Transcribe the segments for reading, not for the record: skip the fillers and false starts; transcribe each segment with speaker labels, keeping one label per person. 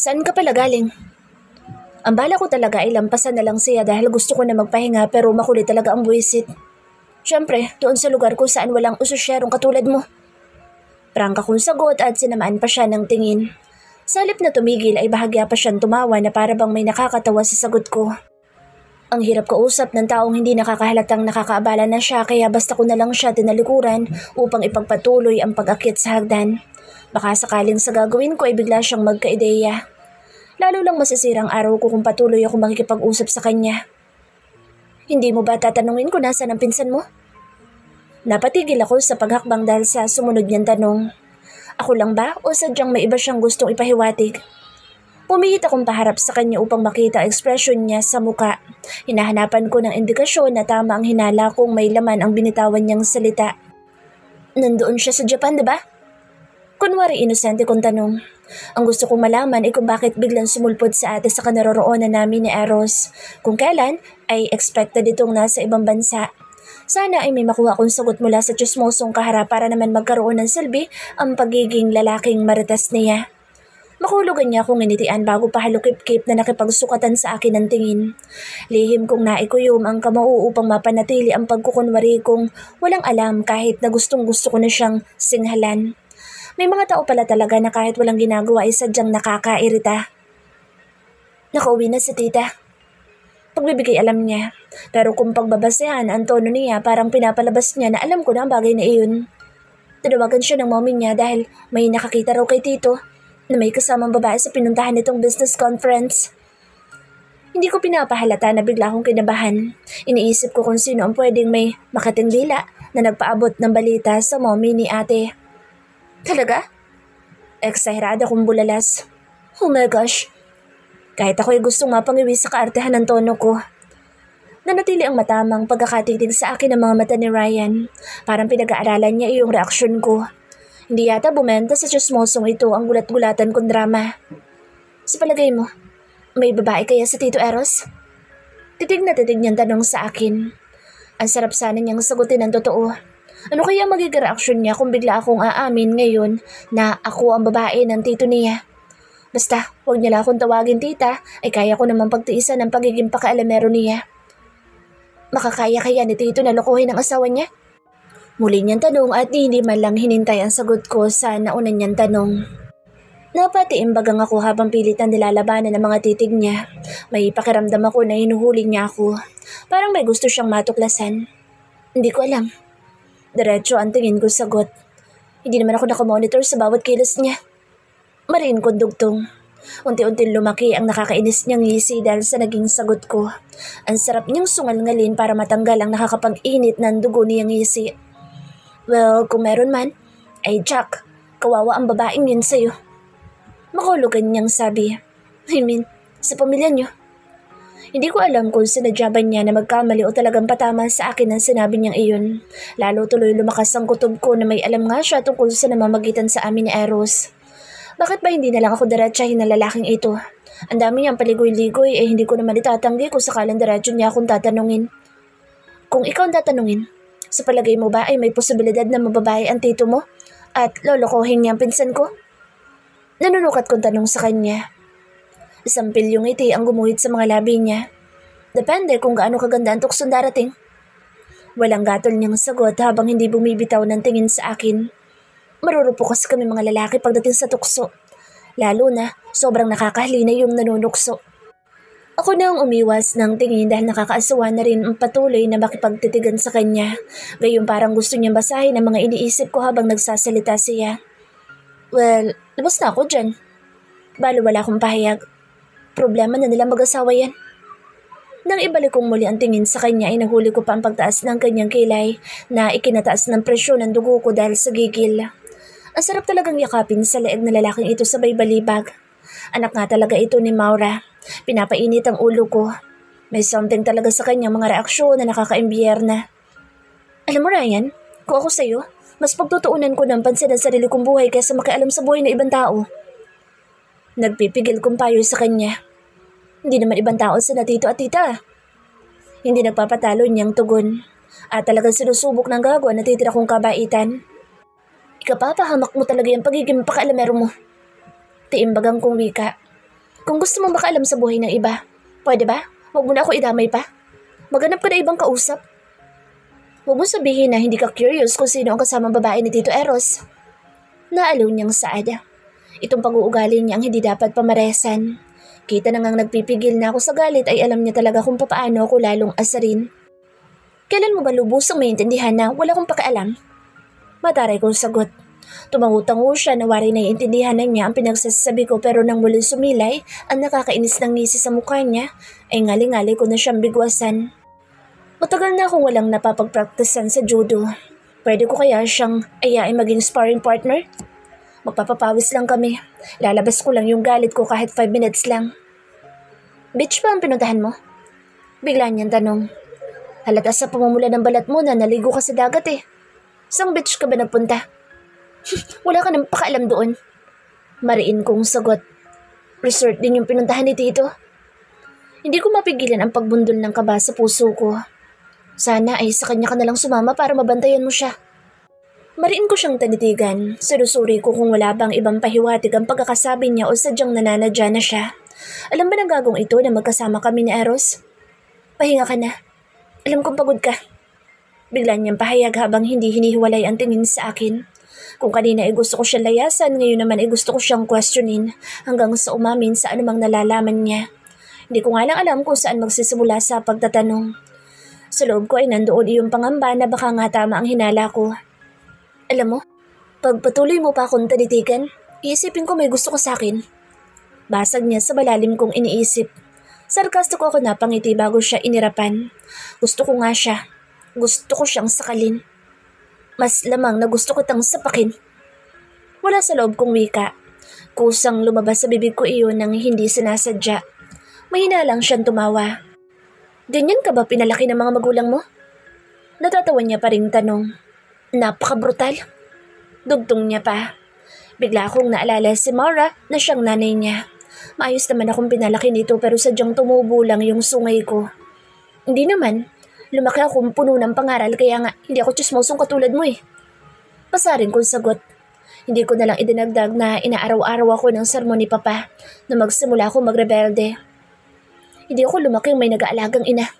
Speaker 1: Saan ka pala galing? Ang bala ko talaga ay lampasan na lang siya dahil gusto ko na magpahinga pero makulit talaga ang buwisit. Siyempre, doon sa lugar ko saan walang ususyerong katulad mo. Prangka kong sagot at sinamaan pa siya ng tingin. Sa halip na tumigil ay bahagya pa siyang tumawa na para bang may nakakatawa sa sagot ko. Ang hirap kausap ng taong hindi nakakahalatang nakakaabala na siya kaya basta ko na lang siya tinalikuran upang ipagpatuloy ang pag-akyat sa hagdan. Baka sakaling sa gagawin ko ay bigla siyang magka-ideya. Lalo lang masisirang araw ko kung patuloy ako makikipag-usap sa kanya. Hindi mo ba tatanungin kung nasaan ang pinsan mo? Napatigil ako sa paghakbang dahil sa sumunod niyang tanong. Ako lang ba o sadyang may iba siyang gustong ipahiwatig? Pumihit akong paharap sa kanya upang makita ang ekspresyon niya sa muka. Hinahanapan ko ng indikasyon na tama ang hinala kung may laman ang binitawan niyang salita. Nandoon siya sa Japan, diba? Kunwari inosente kong tanong. Ang gusto kong malaman ay kung bakit biglang sumulpot sa ate sa kanaroroonan namin ni Eros. Kung kailan ay expected itong nasa ibang bansa. Sana ay may makuha akong sagot mula sa tsismosong kaharap para naman magkaroon ng silbi ang pagiging lalaking marites niya. Makulugan niya akong initian bago pa halukip-kip na nakipagsukatan sa akin ng tingin. Lihim kong naikuyom ang kamao upang mapanatili ang pagkukunwari kong walang alam kahit na gustong-gusto ko na siyang singhalan. May mga tao pala talaga na kahit walang ginagawa ay sadyang nakakairita. Nakauwi na si tita. Pagbibigay alam niya, pero kung pagbabasehan ang tono niya parang pinapalabas niya na alam ko na ang bagay na iyon. Tinawagan siya ng mommy niya dahil may nakakita raw kay tito na may kasamang babae sa pinuntahan nitong business conference. Hindi ko pinapahalata na bigla akong kinabahan. Iniisip ko kung sino ang pwedeng may makatindila na nagpaabot ng balita sa mommy ni ate. Talaga? Eksahirada kong bulalas. Oh my gosh. Kahit ako'y gustong mapangiwi sa kaartehan ng tono ko. Nanatili ang matamang pagkakatitig sa akin ng mga mata ni Ryan. Parang pinag-aaralan niya iyong reaksyon ko. Hindi yata bumenta sa tsismosong ito ang gulat-gulatan kong drama. Sa palagay mo, may babae kaya sa Tito Eros? Titig na titig niyang tanong sa akin. Ang sarap sana niyang sagutin ng totoo. Ano kaya magiging reaksyon niya kung bigla akong aamin ngayon na ako ang babae ng tito niya? Basta, huwag niya lang akong tawagin tita, ay kaya ko naman pagtiisan ng pagiging pakaalamero niya. Makakaya kaya ni tito na lokohin ang asawa niya? Muli niyang tanong at hindi man lang hinintay ang sagot ko sa nauna niyang tanong. Napatiimbagang ako habang pilitan nilalabanan ng mga titig niya. May pakiramdam ako na hinuhuli niya ako. Parang may gusto siyang matuklasan. Hindi ko alam. Diretso ang tingin ko sagot. Hindi naman ako nakamonitor sa bawat kilos niya. Mariin kong dugtong. Unti-unting lumaki ang nakakainis niyang ngisi dahil sa naging sagot ko. Ang sarap niyang sungal-ngalin para matanggal ang nakakapag-init ng dugo niyang ngisi. Well, kung meron man, ay Jack, kawawa ang babaeng yun sa'yo. Makulugan niyang sabi. I mean, sa pamilya niyo. Hindi ko alam kung sinadya ba niya na magkamali o talagang patama sa akin ang sinabi niyang iyon. Lalo tuloy lumakas ang kutob ko na may alam nga siya tungkol sa namamagitan sa amin ni Eros. Bakit ba hindi na lang ako diretsahin ng lalaking ito? Ang dami niyang paligoy-ligoy hindi ko naman itatanggi kung sakalang diretso niya akong tatanungin. Kung ikaw ang tatanungin, sa palagay mo ba ay may posibilidad na mababae ang tito mo at lolokohin niya ang pinsan ko? Nanunukat kong tanong sa kanya. Isang pilyong ngiti ang gumuhit sa mga labi niya. Depende kung gaano kaganda ang tuksong darating. Walang gatol niyang sagot habang hindi bumibitaw ng tingin sa akin. Marurupo kasi kami mga lalaki pagdating sa tukso. Lalo na, sobrang nakakahalina yung nanunukso. Ako na ang umiwas ng tingin dahil nakakaasawa na rin ang patuloy na makipagtitigan sa kanya. Gayong parang gusto niyang basahin ang mga iniisip ko habang nagsasalita siya. Well, labas na ako dyan. Balo wala akong pahayag. Problema na nila mag-asawa yan. Nang ibalik kong muli ang tingin sa kanya ay nahuli ko pa ang pagtaas ng kanyang kilay na ikinataas ng presyon ng dugo ko dahil sa gigil. Ang sarap talagang yakapin sa leeg na lalaking ito sabay balibag. Anak nga talaga ito ni Maura. Pinapainit ang ulo ko. May something talaga sa kanyang mga reaksyon na nakakaimbiyerna. Alam mo Ryan, kung ako sa'yo, mas pagtutuunan ko ng pansin ang sarili kong buhay kaysa makialam sa buhay ng ibang tao. Nagpipigil kong payo sa kanya. Hindi naman ibang tao sila tito at tita. Hindi nagpapatalo niyang tugon. At talagang sinusubok ng gago na titira kong kabaitan. Ikapapahamak mo talaga yung pagiging pakaalamero mo. Tiimbagang kong wika. Kung gusto mong makaalam sa buhay ng iba, pwede ba? Huwag mo na ako idamay pa. Maghanap ka na ibang kausap. Huwag mo sabihin na hindi ka curious kung sino ang kasamang babae ni Tito Eros. Naaliw niyang saad. Itong pag-uugali niyang hindi dapat pamaresan. Kita na ngang nagpipigil na ako sa galit ay alam niya talaga kung papaano ako lalong asarin. Kailan mo ba lubusang maintindihan na wala kong pakialam? Mataray kong sagot. Tumangu-tango siya na wari naiintindihan na niya ang pinagsasabi ko pero nang muling sumilay, ang nakakainis ng ngisi sa mukha niya ay ngali-ngali ko na siyang bigwasan. Matagal na akong walang napapagpraktisan sa judo. Pwede ko kaya siyang ayain maging sparring partner? Magpapapawis lang kami. Lalabas ko lang yung galit ko kahit 5 minutes lang. Beach ba ang pinuntahan mo? Bigla niyang tanong. Halata sa pamumula ng balat mo na naligo ka sa dagat eh. Saan beach ka ba nagpunta? Wala ka nang pakialam doon. Mariin kong sagot. Resort din yung pinuntahan ni Tito. Hindi ko mapigilan ang pagbundol ng kaba sa puso ko. Sana ay sa kanya ka nalang sumama para mabantayan mo siya. Mariin ko siyang tanitigan. Sinusuri ko kung wala bang ibang pahiwatig ang pagkakasabi niya o sadyang nananadya na siya. Alam ba ng gagong ito na magkasama kami ni Eros? Pahinga ka na. Alam kong pagod ka. Bigla niyang pahayag habang hindi hinihiwalay ang tingin sa akin. Kung kanina ay gusto ko siyang layasan, ngayon naman ay gusto ko siyang questionin hanggang sa umamin sa anumang nalalaman niya. Hindi ko nga lang alam kung saan magsisimula sa pagtatanong. Sa loob ko ay nandoon iyong pangamba na baka nga tama ang hinala ko. Alam mo, pag patuloy mo pa akong tanitigan, iisipin ko may gusto ko sa akin. Basag niya sa malalim kong iniisip. Sarkastiko ako napangiti bago siya inirapan. Gusto ko nga siya. Gusto ko siyang sakalin. Mas lamang na gusto ko tang sapakin. Wala sa loob kong wika. Kusang lumabas sa bibig ko iyon nang hindi sinasadya. Mahina lang siyang tumawa. Ganyan ka ba pinalaki ng mga magulang mo? Natatawa niya pa ring tanong. Napaka-brutal. Dugtong niya pa. Bigla akong naalala si Maura na siyang nanay niya. Maayos naman akong pinalaki nito pero sadyang tumubo lang yung sungay ko. Hindi naman. Lumaki akong puno ng pangaral kaya nga hindi ako tsismosong katulad mo eh. Pasarin kong sagot. Hindi ko nalang idinagdag na inaaraw-araw ako ng sermon ni Papa na magsimula ako magrebelde. Hindi ako lumaking may nag-aalagang ina.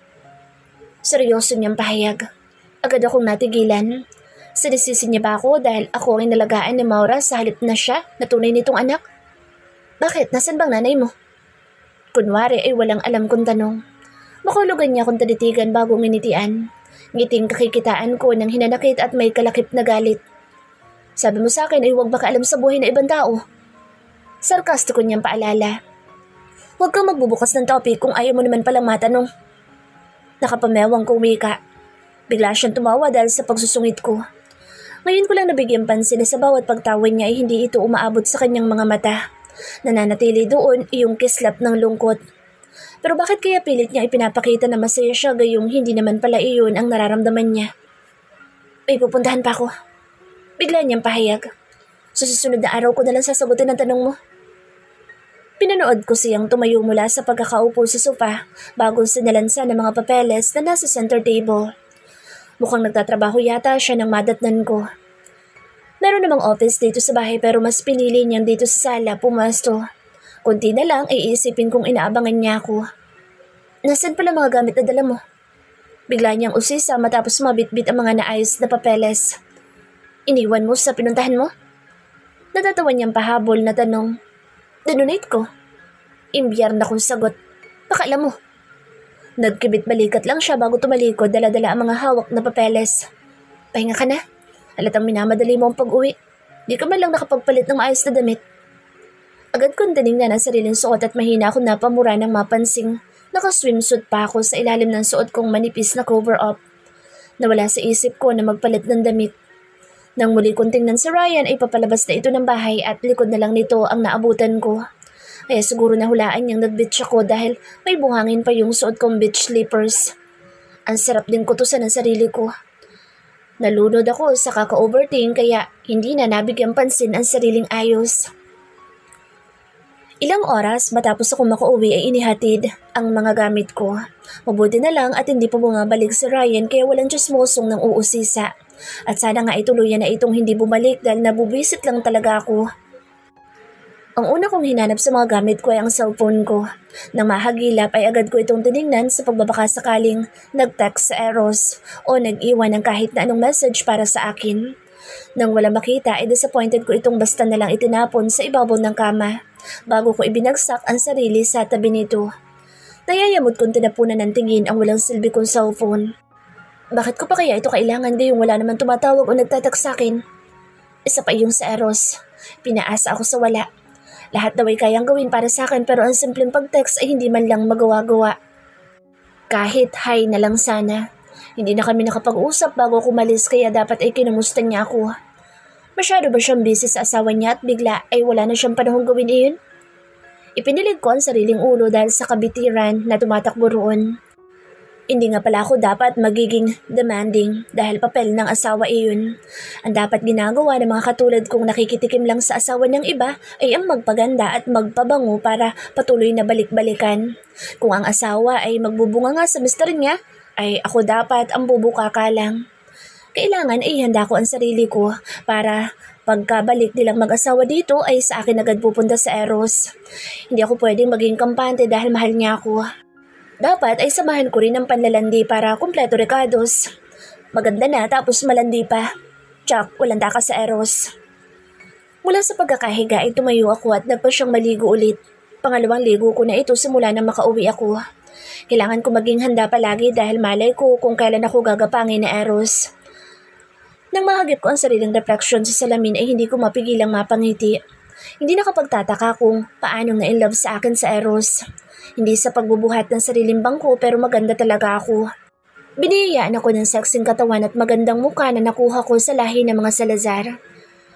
Speaker 1: Seryoso niyang pahayag. Agad akong natigilan. Sinisisi niya ba ako dahil ako ang inalagaan ni Maura sa halip na siya na tunay nitong anak? Bakit? Nasaan bang nanay mo? Kunwari ay walang alam kong tanong. Makulugan niya akong tanitigan bago nginitian. Ngiting kakikitaan ko ng hinanakit at may kalakip na galit. Sabi mo sa akin ay huwag makaalam sa buhay ng ibang tao. Sarkastiko niyang paalala. Huwag kang magbubukas ng topic kung ayaw mo naman palang matanong. Nakapamewang kong wika. Bigla siyang tumawa dahil sa pagsusungit ko. Ngayon ko lang nabigyan pansin na sa bawat pagtawa niya ay hindi ito umaabot sa kanyang mga mata. Nananatili doon iyong kislap ng lungkot. Pero bakit kaya pilit niya ipinapakita na masaya siya gayong hindi naman pala iyon ang nararamdaman niya? Ay, pupuntahan pa ako. Bigla niyang pahayag. Sa susunod na araw ko nalang sasagutin ang tanong mo. Pinanood ko siyang tumayo mula sa pagkakaupo sa sofa bago sinalansa ng mga papeles na nasa center table. Mukhang nagtatrabaho yata siya ng madatnan ko. Meron namang office dito sa bahay pero mas pinili niyang dito sa sala pumasto. Kunti na lang ay iisipin kong inaabangan niya ako. Nasaan pala mga gamit na dala mo? Bigla niyang usisa matapos mabitbit ang mga naayos na papeles. Iniwan mo sa pinuntahan mo? Natatawa niyang pahabol na tanong. Dinonate ko. Imbiyar na kong sagot. Pakala mo. Nagkibit balikat lang siya bago tumalikod dala-dala ang mga hawak na papeles. Pahinga ka na. Halatang minamadali mo ang pag-uwi. Di ka man lang nakapagpalit ng maayos na damit. Agad kong tinignan ang sariling suot at mahina akong napamura ng mapansing. Naka-swimsuit pa ako sa ilalim ng suot kong manipis na cover-up. Nawala sa isip ko na magpalit ng damit. Nang muli kong tingnan si Ryan ay papalabas na ito ng bahay at likod na lang nito ang naabutan ko. Kaya siguro nahulaan niyang nag-beach ako dahil may buhangin pa yung suot kong beach slippers. Ang sarap din kutusan ng sarili ko. Nalunod ako sa kaka-overthink kaya hindi na nabigyan pansin ang sariling ayos. Ilang oras matapos ako makauwi ay inihatid ang mga gamit ko. Mabuti na lang at hindi pa bumabalik si Ryan kaya walang tsismosong ng uusisa. At sana nga ituluyan na itong hindi bumalik dahil nabubwisit lang talaga ako. Ang una kong hinanap sa mga gamit ko ay ang cellphone ko. Nang mahagilap ay agad ko itong tinignan sa pagbabaka sakaling nag-text sa Eros o nag-iwan ng kahit na anong message para sa akin. Nang wala makita ay disappointed ko itong basta na lang itinapon sa ibabaw ng kama bago ko ibinagsak ang sarili sa tabi nito. Nayayamot kong tinapunan ng tingin ang walang silbi kong cellphone. Bakit ko pa kaya ito kailangan gayong wala naman tumatawag o nagtatext sa akin? Isa pa yung sa Eros. Pinaasa ako sa wala. Lahat daw ay kayang gawin para sa akin pero ang simpleng pag-text ay hindi man lang magawa-gawa. Kahit hi na lang sana. Hindi na kami nakapag-usap bago ako umalis kaya dapat ay kinamusta niya ako. Masyado ba siyang busy sa asawa niya at bigla ay wala na siyang panahong gawin iyon? Ipinilig ko ang sariling ulo dahil sa kabitiran na tumatakbo roon. Hindi nga pala ako dapat magiging demanding dahil papel ng asawa iyon. Ang dapat ginagawa ng mga katulad kong nakikitikim lang sa asawa ng iba ay ang magpaganda at magpabango para patuloy na balik-balikan. Kung ang asawa ay magbubunga nga sa mister niya, ay ako dapat ang bubukaka lang. Kailangan ay handa ko ang sarili ko para pagkabalik nilang mag-asawa dito ay sa akin agad pupunta sa Eros. Hindi ako pwedeng maging kampante dahil mahal niya ako. Dapat ay samahan ko rin ang panlalandi para kumpleto recados. Maganda na tapos malandi pa. Tsak, walang daka sa Eros. Mula sa pagkakahiga ay tumayo ako at nagpa siyang maligo ulit. Pangalawang ligo ko na ito simula na makauwi ako. Kailangan ko maging handa palagi dahil malay ko kung kailan ako gagapangin na Eros. Nang mahagip ko ang sariling refleksyon sa salamin ay hindi ko mapigilang mapangiti. Hindi nakapagtataka kung paanong na-inlove sa akin sa Eros. Hindi sa pagbubuhat ng sariling bangko pero maganda talaga ako. Biniyayaan ako ng sexing katawan at magandang mukha na nakuha ko sa lahi ng mga Salazar.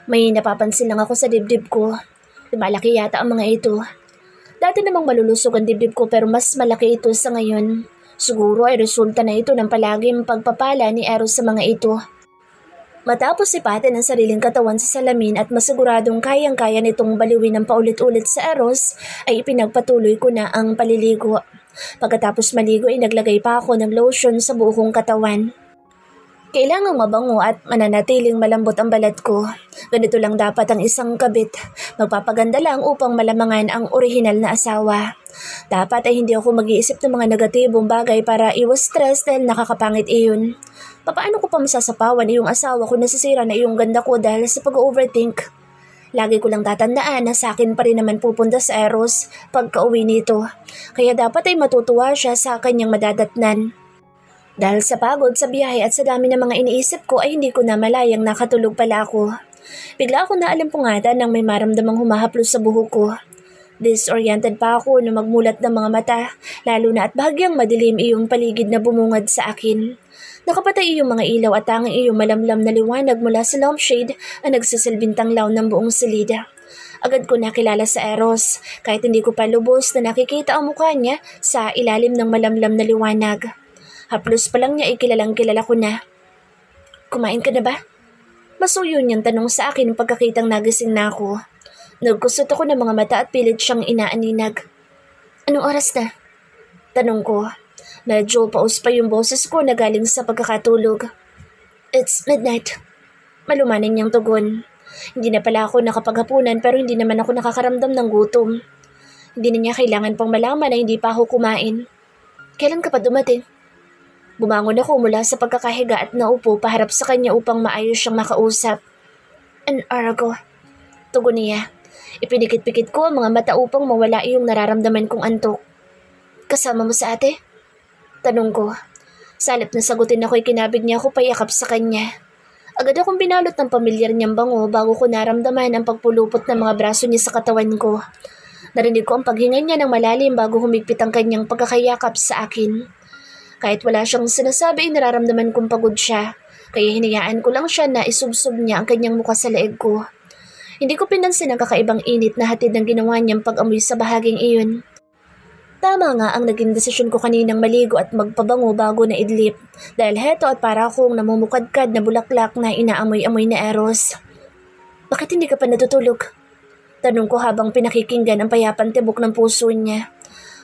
Speaker 1: May napapansin lang ako sa dibdib ko. Lumalaki yata ang mga ito. Dati namang malulusog ang dibdib ko pero mas malaki ito sa ngayon. Siguro ay resulta na ito ng palaging pagpapala ni Eros sa mga ito. Matapos sipatin ang sariling katawan sa salamin at masiguradong kayang-kaya nitong baliwin ng paulit-ulit sa Eros, ay ipinagpatuloy ko na ang paliligo. Pagkatapos maligo ay naglagay pa ako ng lotion sa buo kong katawan. Kailangang mabango at mananatiling malambot ang balat ko. Ganito lang dapat ang isang kabit. Magpapaganda lang upang malamangan ang orihinal na asawa. Dapat ay hindi ako mag-iisip ng mga negatibong bagay para iwas stress dahil nakakapangit iyon. Paano ko pa masasapawan iyong asawa kung nasisira na iyong ganda ko dahil sa pag-overthink? Lagi ko lang tatandaan na sa akin pa rin naman pupunta sa Eros pagka-uwi nito. Kaya dapat ay matutuwa siya sa kanyang madadatnan. Dahil sa pagod sa biyahe at sa dami ng mga iniisip ko ay hindi ko na malayang nakatulog pala ako. Bigla ako naalimpungatan nang may maramdamang humahaplos sa buhok ko. Disoriented pa ako na magmulat ng mga mata, lalo na at bahagyang madilim iyong paligid na bumungad sa akin. Nakapatay iyong mga ilaw at tanging iyong malamlam na liwanag mula sa lampshade ang nagsisilbing tanglaw ng buong silid. Agad ko nakilala sa Eros, kahit hindi ko pa lubos na nakikita ang mukha niya sa ilalim ng malamlam na liwanag. Haplos pa lang niya ay kilalang kilala ko na. Kumain ka na ba? Masuyo niyang tanong sa akin pagkakitang nagising na ako. Nagkusot ako ng mga mata at pilit siyang inaaninag. Anong oras na? Tanong ko. Medyo paus pa yung boses ko na galing sa pagkakatulog. It's midnight. Malumanin niyang tugon. Hindi na pala ako nakapaghapunan pero hindi naman ako nakakaramdam ng gutom. Hindi na niya kailangan pang malaman na hindi pa ako kumain. Kailan ka pa dumating? Bumangon ako mula sa pagkakahiga at naupo paharap sa kanya upang maayos siyang makausap. An hour ago. Tugon niya. Ipinikit-pikit ko ang mga mata upang mawala iyong nararamdaman kong antok. Kasama mo sa ate? Tanong ko. Salip na sagutin ako'y kinabig niya ako payakap sa kanya. Agad akong binalot ng pamilyar niyang bango bago ko naramdaman ang pagpulupot ng mga braso niya sa katawan ko. Narinig ko ang paghinga niya ng malalim bago humigpit ang kanyang pagkakayakap sa akin. Kahit wala siyang sinasabi, nararamdaman kong pagod siya. Kaya hinayaan ko lang siya na isubsob niya ang kanyang mukha sa leeg ko. Hindi ko pinansin ang kakaibang init na hatid ng ginawa niyang pag-amoy sa bahaging iyon. Tama nga ang naging desisyon ko kaninang maligo at magpabango bago na idlip dahil heto at para akong namumukadkad na bulaklak na inaamoy-amoy na Eros. Bakit hindi ka pa natutulog? Tanong ko habang pinakikinggan ang payapang tibok ng puso niya.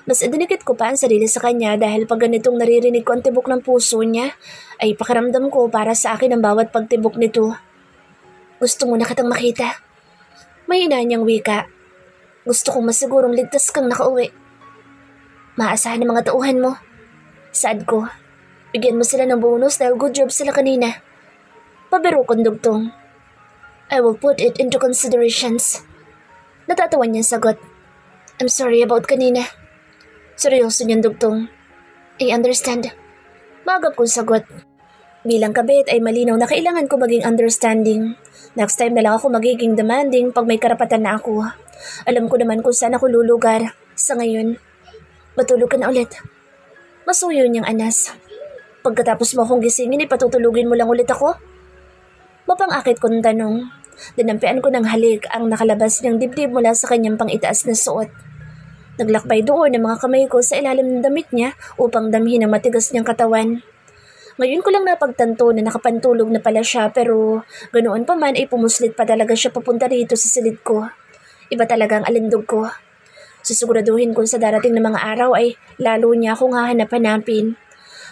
Speaker 1: Mas idinikit ko pa ang sarili sa kanya dahil pag ganitong naririnig ko ang tibok ng puso niya ay pakiramdam ko para sa akin ang bawat pagtibok nito. Gusto mo na kitang makita? May ina niyang wika. Gusto kong masigurong ligtas kang nakauwi. Maasahan ng mga tauhan mo. Saad ko, bigyan mo sila ng bonus dahil good job sila kanina. Pabiro kong dugtong. I will put it into considerations. Natatawa niyang sagot. I'm sorry about kanina. Seryoso niyang dugtong. I understand. Magap kong sagot. Bilang kabit ay malinaw na kailangan ko maging understanding. Next time na lang ako magiging demanding pag may karapatan na ako. Alam ko naman kung saan ako lulugar. Sa ngayon, matulog ka na ulit. Masuyo niyang anas. Pagkatapos mo akong gisingin, ipatutulugin mo lang ulit ako? Mapangakit kong tanong. Dinampian ko ng halik ang nakalabas niyang dibdib mula sa kanyang pangitaas na suot. Naglakbay doon ang mga kamay ko sa ilalim ng damit niya upang damhin ang matigas niyang katawan. Ngayon ko lang napagtanto na nakapantulog na pala siya pero ganoon pa man ay pumuslit pa talaga siya papunta rito sa silid ko. Iba talaga ang alindog ko. Susiguraduhin ko sa darating na mga araw ay lalo niya akong hahanap-hanapin.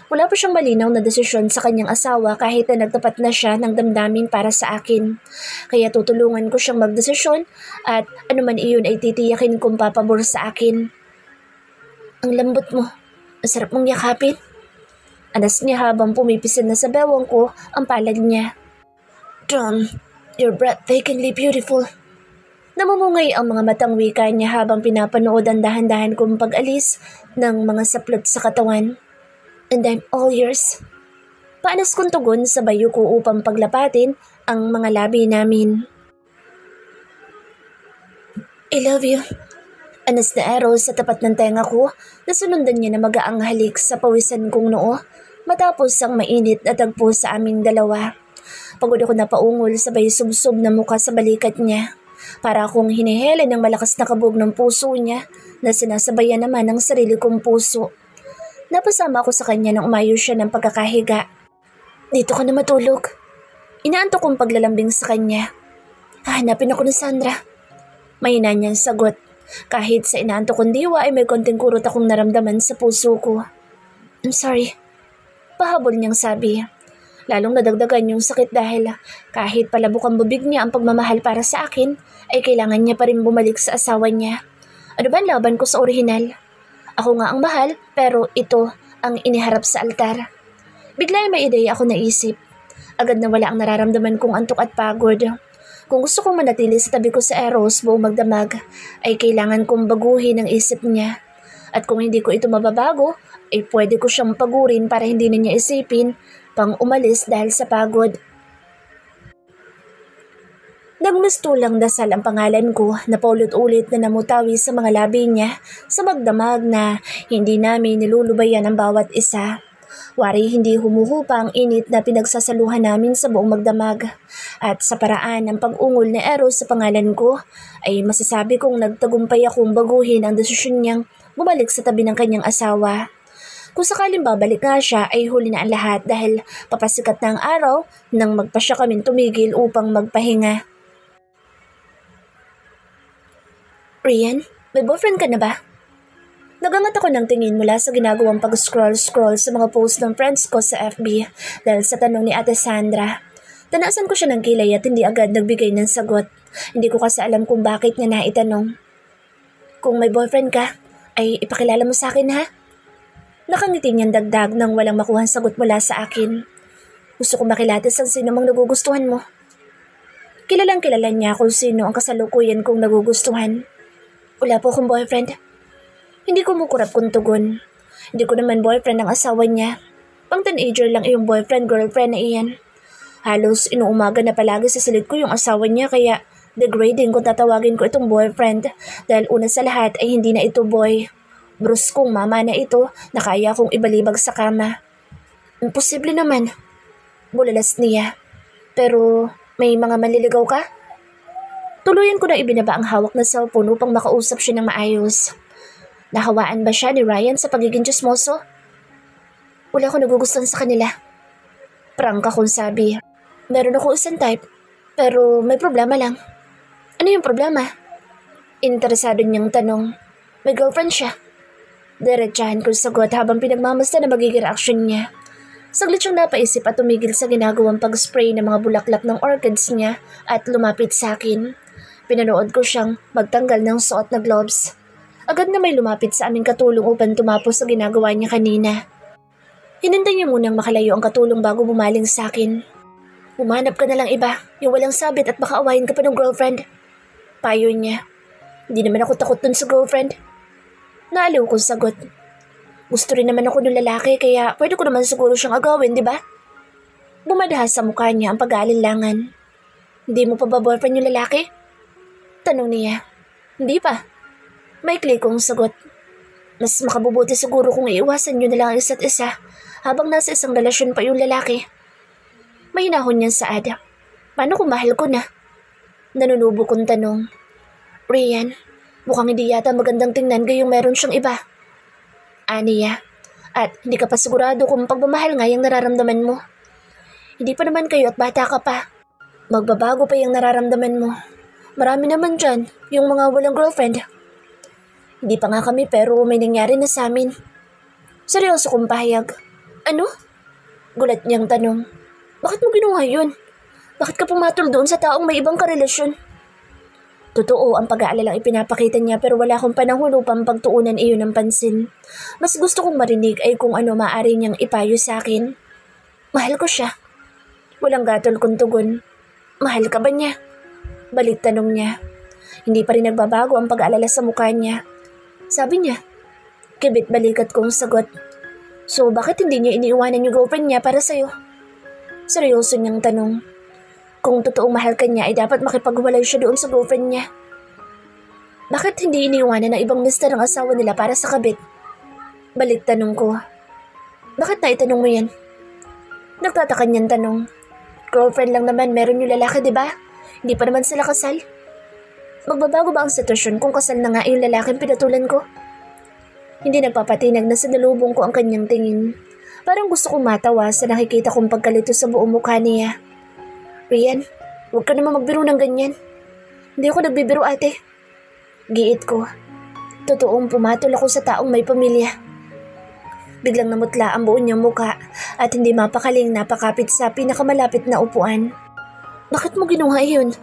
Speaker 1: Wala pa siyang malinaw na desisyon sa kanyang asawa kahit na nagtapat na siya ng damdamin para sa akin. Kaya tutulungan ko siyang magdesisyon at anuman iyon ay titiyakin kong papabor sa akin. Ang lambot mo. Masarap mong yakapin. Anas niya habang pumipisil na sa bewang ko ang palad niya. Tom, you're breathtakingly beautiful. Namumungay ang mga matang wika niya habang pinapanood ang dahan-dahan kong pag-alis ng mga saplot sa katawan. And I'm all yours. Paanas kong tugon sa bayo ko upang paglapatin ang mga labi namin. I love you. Anas na araw sa tapat ng tenga ko na sunundan niya na magaang halik sa pawisan kong noo matapos ang mainit na tagpo sa aming dalawa. Pagod ako na paungol sabay subsob na muka sa balikat niya. Para akong hinihele ng malakas na kabog ng puso niya na sinasabayan naman ng sarili kong puso. Napasama ako sa kanya nang umayo siya ng pagkakahiga. Dito ka na matulog. Inaantok kong paglalambing sa kanya. Hahanapin ako ni Sandra. Mahina niyang sagot. Kahit sa inaantok kong diwa ay may konting kurot akong naramdaman sa puso ko. I'm sorry. Pahabol niyang sabi. Lalong nadagdagan yung sakit dahil kahit palabok ang bibig niya ang pagmamahal para sa akin, ay kailangan niya pa rin bumalik sa asawa niya. Ano ba ang laban ko sa orihinal? Ako nga ang mahal, pero ito ang iniharap sa altar. Bigla ay may ideya ako naisip. Agad na wala ang nararamdaman kong antok at pagod. Kung gusto kong manatili sa tabi ko sa Eros buong magdamag, ay kailangan kong baguhin ang isip niya. At kung hindi ko ito mababago, ay pwede ko siyang pagurin para hindi na niya isipin pang umalis dahil sa pagod. Nagmistulang dasal ang pangalan ko na paulit-ulit na namutawi sa mga labi niya sa magdamag na hindi namin nilulubayan ang bawat isa. Wari hindi humuhupa ang init na pinagsasaluhan namin sa buong magdamag. At sa paraan ng pag-ungol ni Eros sa pangalan ko, ay masasabi kong nagtagumpay akong baguhin ang desisyon niyang bumalik sa tabi ng kanyang asawa. Kung sakaling babalik nga siya ay huli na ang lahat dahil papasikat na ang araw nang magpa siya kaming tumigil upang magpahinga. Rian, may boyfriend ka na ba? Nagangat ako ng tingin mula sa ginagawang pag-scroll-scroll sa mga post ng friends ko sa FB dahil sa tanong ni Ate Sandra. Tanasan ko siya ng kilay at hindi agad nagbigay ng sagot. Hindi ko kasi alam kung bakit niya naitanong. Kung may boyfriend ka, ay ipakilala mo sa akin ha? Nakangiti niyang dagdag nang walang makuhang sagot mula sa akin. Gusto ko makilatis ang sino mang nagugustuhan mo. Kilalang kilala niya kung sino ang kasalukuyan kong nagugustuhan. Wala po akong boyfriend. Hindi ko mukurap kung tugon. Hindi ko naman boyfriend ang asawa niya. Pang teenager lang iyong boyfriend-girlfriend na iyan. Halos inuumaga na palagi sa silid ko yung asawa niya kaya degrading kung tatawagin ko itong boyfriend dahil una sa lahat ay hindi na ito boy. Bruskong mama na ito na kaya kong ibalibag sa kama. Imposible naman. Bulalas niya. Pero may mga manliligaw ka? Tuluyan ko na ibinaba ang hawak na cellphone upang makausap siya ng maayos. Nahawaan ba siya ni Ryan sa pagiging chismoso? Wala ko nagugustuhan sa kanila. Prangka kong sabi. Meron ako isang type, pero may problema lang. Ano yung problema? Interesado niyang tanong. May girlfriend siya. Diretsahan ko sagot habang pinagmamasta na magiging reaksyon niya. Saglit siyang napaisip at tumigil sa ginagawang pag-spray ng mga bulaklak ng orchids niya at lumapit sa akin. Pinanood ko siyang magtanggal ng suot na gloves. Agad na may lumapit sa aming katulong upang tumapos sa ginagawa niya kanina. Hinintay niya munang makalayo ang katulong bago bumaling sa akin. Umanap ka na lang iba, yung walang sabit at baka awayin ka pa ng girlfriend. Payo niya. Hindi naman ako takot dun sa girlfriend. Naaliw kong sagot. Gusto rin naman ako ng lalaki kaya pwede ko naman siguro siyang agawin, di ba? Bumadahas sa mukha niya ang pag-aalinlangan. Hindi mo pa ba boyfriend yung lalaki? Tanong niya. Hindi pa. Maikli kong sagot. Mas makabubuti siguro kung iiwasan nyo na lang ang isa't isa habang nasa isang relasyon pa yung lalaki. May hinahon niyan sa Ada. Paano kung mahal ko na? Nanunubo kong tanong. Rian, mukhang hindi yata magandang tingnan gayong meron siyang iba. Aniya, at hindi ka pa sigurado kung pagmamahal nga yung nararamdaman mo. Hindi pa naman kayo at bata ka pa. Magbabago pa yung nararamdaman mo. Marami naman dyan, yung mga walang girlfriend. Hindi pa nga kami pero may nangyari na sa amin. Seryoso kong pahayag. Ano? Gulat niyang tanong. Bakit mo ginawa yun? Bakit ka pumatol doon sa taong may ibang karelasyon? Totoo ang pag-aalalang ipinapakita niya pero wala akong panahon upang pagtuunan iyon ng pansin. Mas gusto kong marinig ay kung ano maaari niyang ipayo sa akin. Mahal ko siya. Walang gatol kong tugon. Mahal ka ba niya? Balik tanong niya. Hindi pa rin nagbabago ang pag-aalala sa mukha niya. Sabi niya. Kibit balikat kong sagot. So bakit hindi niya iniiwanan yung girlfriend niya para sa'yo? Seryoso niyang tanong. Kung totoong mahal ka niya ay dapat makipaghiwalay siya doon sa girlfriend niya. Bakit hindi iniiwanan ng ibang mister ang asawa nila para sa kabit? Balik tanong ko. Bakit naitanong mo yan? Nagtataka niyan tanong. Girlfriend lang naman meron yung lalaki, di ba? Hindi pa naman sila kasal. Magbabago ba ang sitwasyon kung kasal na nga yung lalaking pinatulan ko? Hindi nagpapatinag na sinalubong ko ang kanyang tingin. Parang gusto kong matawa sa nakikita kong pagkalito sa buong mukha niya. Rian, huwag ka naman magbiro ng ganyan. Hindi ako nagbibiro ate. Giit ko. Totoong pumatol ako sa taong may pamilya. Biglang namutla ang buo niyang mukha at hindi mapakaling napakapit sa pinakamalapit na upuan. Bakit mo ginawa iyon?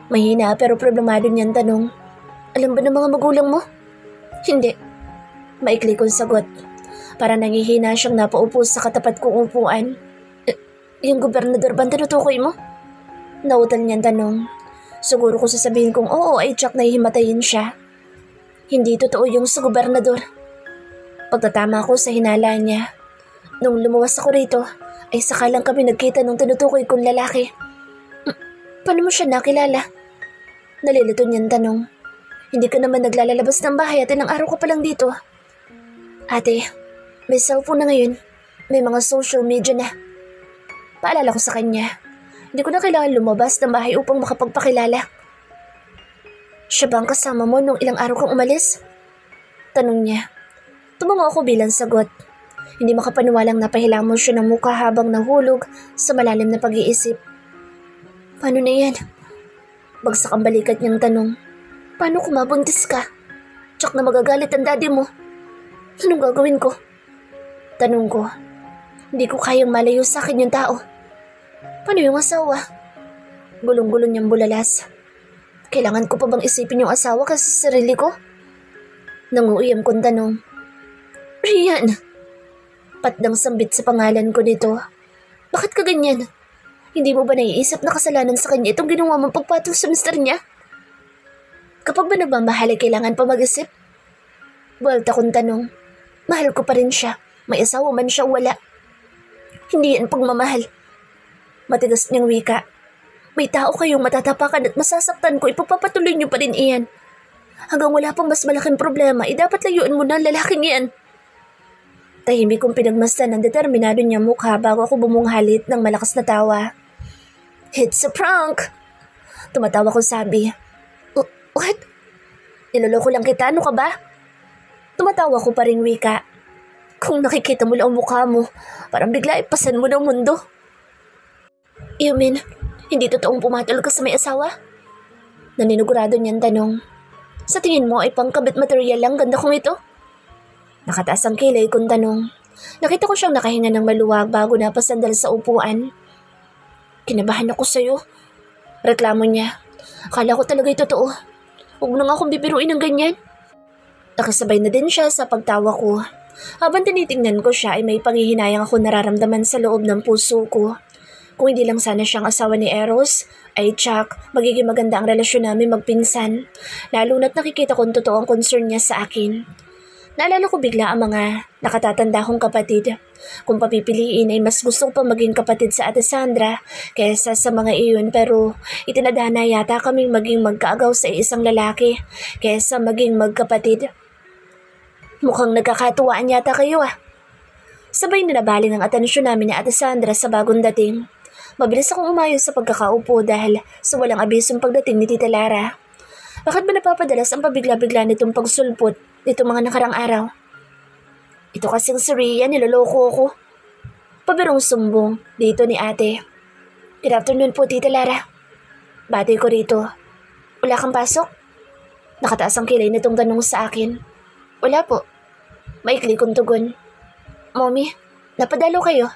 Speaker 1: Mahina pero problemado niyang tanong. Alam ba ng mga magulang mo? Hindi. Maikli kong sagot. Para nangihina siyang napaupo sa katapat kong upuan. Yung gobernador ba tinutukoy mo? Nautal niyang tanong. Siguro ko sasabihin kong oo ay tsak na hihimatayin siya. Hindi totoo yung sa gobernador. Pagtatama ko sa hinala niya. Nung lumuwas ako rito, ay saka lang kami nagkita nung tinutukoy kong lalaki. Paano mo siya nakilala? Nalilito niyang tanong. Hindi ka naman naglalabas ng bahay at ilang araw ka pa lang dito. Ate, may cellphone na ngayon. May mga social media na. Paalala ko sa kanya, hindi ko na kailangan lumabas ng bahay upang makapagpakilala. Siya ba ang kasama mo nung ilang araw kang umalis? Tanong niya. Tumango ako bilang sagot. Hindi makapaniwalang napahilamon siya ng mukha habang nahulog sa malalim na pag-iisip. Paano na yan? Bagsak ang balikat niyang tanong. Paano kung mabuntis ka? Tsak na magagalit ang daddy mo. Anong gagawin ko? Tanong ko. Hindi ko kayang malayo sa akin yung tao. Paano yung asawa? Gulong-gulong niyang bulalas. Kailangan ko pa bang isipin yung asawa kasi sa sarili ko? Nanguuyam kong tanong. Rian! Patdang sambit sa pangalan ko nito. Bakit ka ganyan? Hindi mo ba naiisip na kasalanan sa kanya itong ginawa mong pagpatol sa mister niya? Kapag ba nagmamahal ay kailangan pa mag-isip? Buwalta kong tanong. Mahal ko pa rin siya. May asawa man siya wala. Hindi yan pagmamahal. Matigas niyang wika. May tao kayong matatapakan at masasaktan ko, ipapatuloy niyo pa rin iyan. Hanggang wala pang mas malaking problema, dapat layuan mo na ang lalaking iyan. Tahimik kong pinagmasdan ang determinado niyang mukha bago ako bumunghalit ng malakas na tawa. It's a prank! Tumatawa ko sabi. What? Niloloko lang kita, ano ka ba? Tumatawa ko pa ring wika. Kung nakikita mo lang ang mukha mo, parang bigla ipasan mo ng mundo. You mean, hindi totoong pumatol ka sa may asawa? Naninugurado niyang tanong. Sa tingin mo ay pangkabit material lang ganda kong ito? Nakataas ang kilay kong tanong. Nakita ko siyang nakahinga ng maluwag bago napasandal sa upuan. Kinabahan ako sa'yo. Reklamo niya. Akala ko talaga totoo. Huwag mo na nga akong bibiruin ng ganyan. Nakasabay na din siya sa pagtawa ko. Habang tinitingnan ko siya ay may panghihinayang ako nararamdaman sa loob ng puso ko. Kung hindi lang sana siyang asawa ni Eros, ay tsak, magiging maganda ang relasyon namin magpinsan. Lalo na't nakikita kong totoo ang concern niya sa akin. Naalala ko bigla ang mga nakatatanda kong kapatid. Kung papipiliin ay mas gusto ko pa maging kapatid sa Ate Sandra kaysa sa mga iyon, pero itinadhana yata kaming maging magkaagaw sa isang lalaki kaysa maging magkapatid. Mukhang nagkakatuwaan yata kayo ah. Sabay na nabaling ang atensyon namin ni Ate Sandra sa bagong dating. Mabilis akong umayos sa pagkakaupo dahil sa walang abisong pagdating ni Tita Lara. Bakit ba napapadalas ang pabigla-bigla nitong pagsulpot nitong mga nakarang araw? Ito kasing si Rhea, niloloko ko. Pabirong sumbong dito ni ate. Good afternoon po, Tita Lara. Bati ko rito. Wala kang pasok? Nakataas ang kilay nitong tanong sa akin. Wala po. Maikli kong tugon. Mommy, napadalo kayo?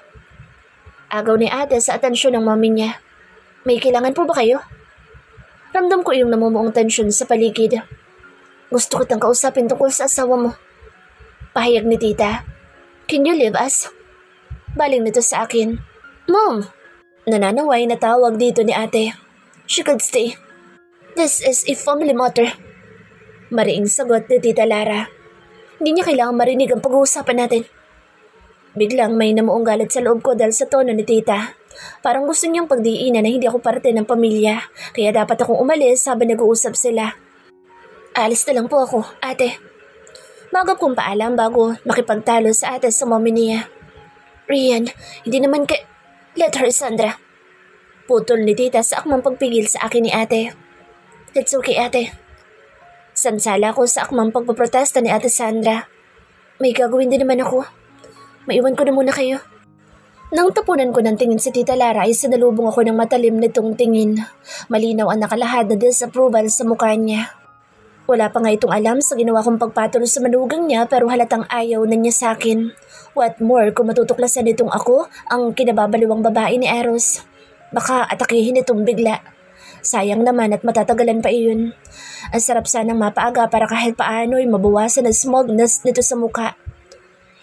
Speaker 1: Agaw ni ate sa atensyon ng mommy niya. May kailangan po ba kayo? Ramdam ko yung namumuong tensyon sa paligid. Gusto kitang kausapin tungkol sa asawa mo. Pahayag ni tita. Can you leave us? Baling nito sa akin. Mom! Nananaway na tawag dito ni ate. She could stay. This is a family matter. Mariing sagot ni Tita Lara. Hindi niya kailangan marinig ang pag-uusapan natin. Biglang may namuong galit sa loob ko dahil sa tono ni tita. Parang gusto niyang pagdiinan na hindi ako parte ng pamilya, kaya dapat akong umalis habang nag-uusap sila. Alis na lang po ako, ate. Magap kong paalam bago makipagtalo sa ate sa mommy niya. Rian, hindi naman Let her, Sandra. Putol ni tita sa akmang pagpigil sa akin ni ate. It's okay, ate. Sansala ko sa akmang pagpaprotesta ni ate Sandra. May gagawin din naman ako. Maiwan ko na muna kayo. Nang tapunan ko ng tingin si Tita Lara ay sinalubong ako ng matalim nitong tingin. Malinaw ang nakalahad na disapproval sa mukha niya. Wala pa nga itong alam sa ginawa kong pagpatol sa manugang niya pero halatang ayaw na niya sa akin. What more kung matutuklasan nitong ako ang kinababaliwang babae ni Eros. Baka atakihin itong bigla. Sayang naman at matatagalan pa iyon. Ang sarap sanang mapaaga para kahit paano ay mabawasan ang smugness nito sa mukha.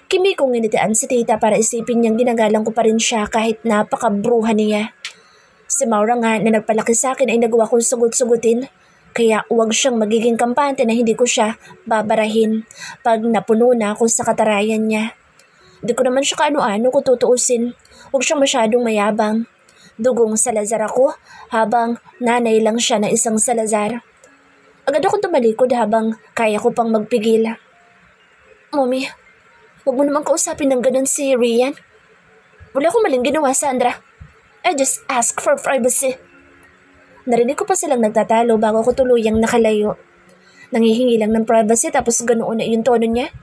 Speaker 1: Kimi kong nginitian si tita para isipin niyang ginagalang ko pa rin siya kahit napakabruha niya. Si Maura nga na nagpalaki sa akin ay nagawa kong sugot-sugutin. Kaya huwag siyang magiging kampante na hindi ko siya babarahin pag napuno na ako sa katarayan niya. Hindi ko naman siya kaano-ano kung tutuusin. Huwag siyang masyadong mayabang. Dugong Salazar ako habang nanay lang siya na isang Salazar. Agad akong tumalikod habang kaya ko pang magpigil. Mommy, huwag mo naman kausapin ng ganun si Rian. Wala akong maling ginawa, Sandra. I just ask for privacy. Narinig ko pa silang nagtatalo bago ako tuluyang nakalayo. Nangihingi lang ng privacy tapos ganoon na yung tono niya.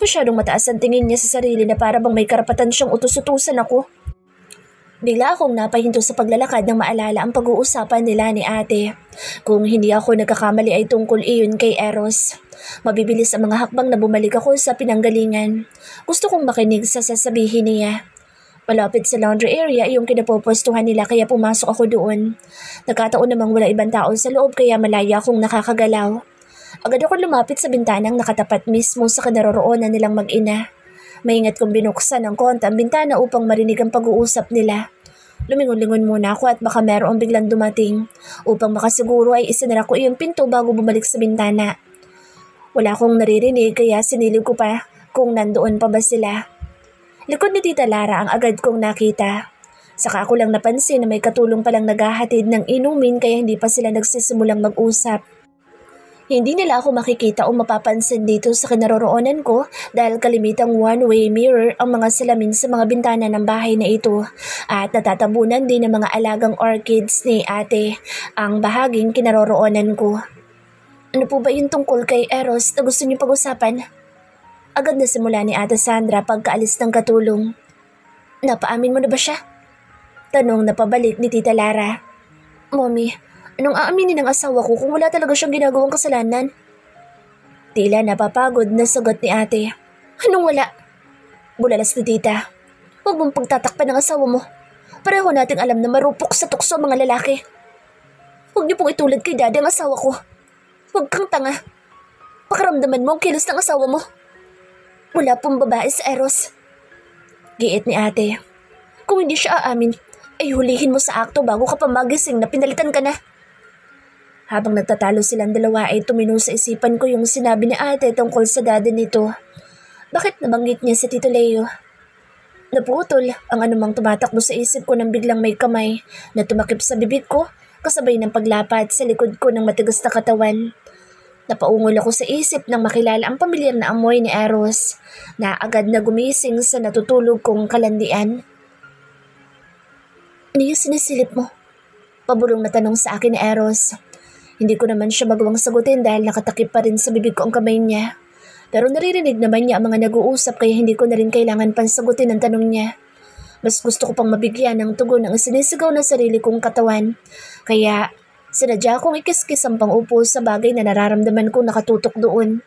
Speaker 1: Masyadong mataas ang tingin niya sa sarili na para bang may karapatan siyang utos-utusan ako. Bigla akong napahinto sa paglalakad nang maalala ang pag-uusapan nila ni ate. Kung hindi ako nagkakamali ay tungkol iyon kay Eros. Mabibilis ang mga hakbang na bumalik ako sa pinanggalingan. Gusto kong makinig sa sasabihin niya. Malapit sa laundry area yung kinapopwestuhan nila kaya pumasok ako doon. Nagkataon namang wala ibang tao sa loob kaya malaya akong nakakagalaw. Agad ako lumapit sa bintanang nakatapat mismo sa kinaroroonan nilang mag-ina. Maingat kong binuksan ng konti ang bintana upang marinig ang pag-uusap nila. Lumingon-lingon muna ako at baka merong biglang dumating. Upang makasiguro ay isinara ko iyong pinto bago bumalik sa bintana. Wala akong naririnig kaya sinilip ko pa kung nandoon pa ba sila. Likod ni Tita Lara ang agad kong nakita. Saka ako lang napansin na may katulong palang naghahatid ng inumin kaya hindi pa sila nagsisimulang mag-usap. Hindi nila ako makikita o mapapansin dito sa kinaroroonan ko dahil kalimitang one-way mirror ang mga salamin sa mga bintana ng bahay na ito at natatabunan din ng mga alagang orchids ni ate ang bahaging kinaroroonan ko. Ano po ba yung tungkol kay Eros na gusto niyo pag-usapan? Agad na simula ni Ate Sandra pagkaalis ng katulong. Napaamin mo na ba siya? Tanong na pabalik ni Tita Lara. Mommy, anong aaminin ng asawa ko kung wala talaga siyang ginagawang kasalanan? Tila napapagod na sagot ni ate. Anong wala? Bulalas ni tita. Huwag mong pagtatakpan ng asawa mo. Pareho nating alam na marupok sa tukso ang mga lalaki. Huwag niyo pong itulad kay Daddy ang asawa ko. Huwag kang tanga. Pakaramdaman mo ang kilos ng asawa mo. Wala pong babae sa Eros. Giit ni ate. Kung hindi siya aamin, ay hulihin mo sa akto bago ka pa magising na pinalitan ka na. Habang nagtatalo silang dalawa ay tuminong sa isipan ko yung sinabi ni ate tungkol sa daddy nito. Bakit nabanggit niya si Tito Leo? Naputol ang anumang tumatakbo sa isip ko nang biglang may kamay na tumakip sa bibig ko kasabay ng paglapat sa likod ko ng matigas na katawan. Napaungol ako sa isip nang makilala ang pamilyar na amoy ni Eros na agad na gumising sa natutulog kong kalandian. Ano yung sinisilip mo? Pabulong na tanong sa akin ni Eros. Hindi ko naman siya magawang sagutin dahil nakatakip pa rin sa bibig ko ang kamay niya. Pero naririnig naman niya ang mga nag-uusap kaya hindi ko na rin kailangan pang sagutin ang tanong niya. Mas gusto ko pang mabigyan ng tugon ang sinisigaw na sarili kong katawan. Kaya sinadya kong ikiskis ang pang-upo sa bagay na nararamdaman ko nakatutok doon.